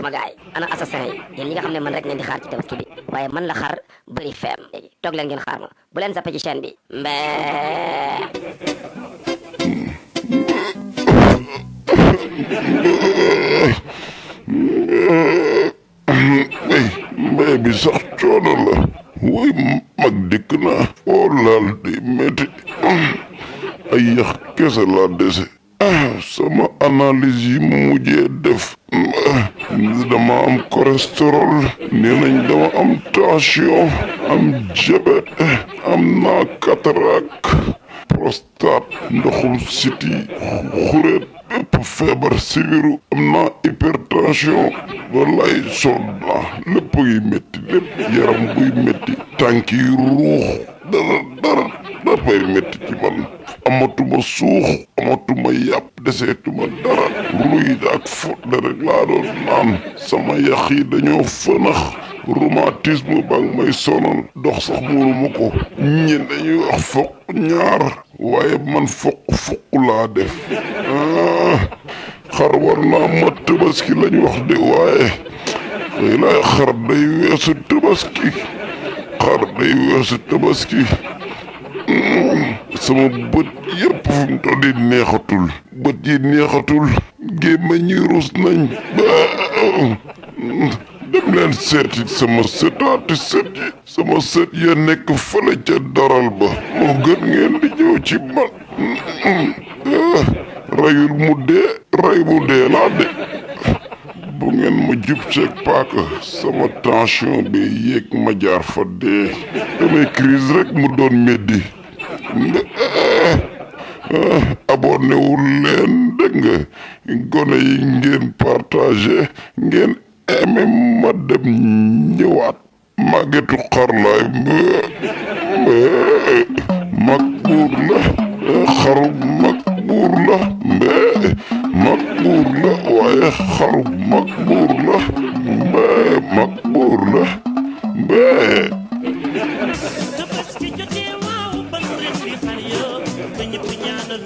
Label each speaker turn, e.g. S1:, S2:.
S1: sama gaay ana assassin yi yéen ñi nga xam ne man rek ngeen di xaar ci tabaski bi waaye man la xar bëri feem léegi toog leen ngeen xaar ma bu leen zappé ci chaîne bi
S2: mbay bi sax coono la woy mag dikk naa foo laal di métti ay yax kese laa dese sama analyse yi mu mujjee def dama am cholestérol nee nañ dama am tension am diabète am naa cataracte prostate ndoxum siti xureet bépp feebar sibiru am naa hypertension wallaay sonn naa lépp yi métti lépp yaram buy métti tànk yi ruux dara dafay métti ci man amatuma suux amatuma yàpp deseetuma dara ruy ak fodde rek laa doon naan sama yax yi dañoo fënax rhumatisme ba ngi may sonal dox sax mënuma ko ñi dañuy wax foq ñaar waaye man foq laa def xar war naa mat tabaski lañ wax de waaye xëy na xar day weesu tabaski sama bët yëpp fu mu toll nii neexatul bët yi neexatul gémmiñ ñi rus nañ dem leen seeti sama sëtaati sët yi sama sët ya nekk fële ca daral ba moo gën ngeen di ñëw ci man rayul mu dee ray mu dee laa de bu ngeen ma jub seeg paaka sama tension bi yéeg ma jaar fa dee damay crise rek mu doon meddi abonné wul leen dégg nga gone yi ngeen partagé ngeen aimé ma dem ñëwaat màggetu xar laay mag buur la xaru mag buur la mag buur la waaye xaru mag buur la mag buur la
S3: Tabaski jotee waaw ban ren bi xar yo ba ñëpp ñaanal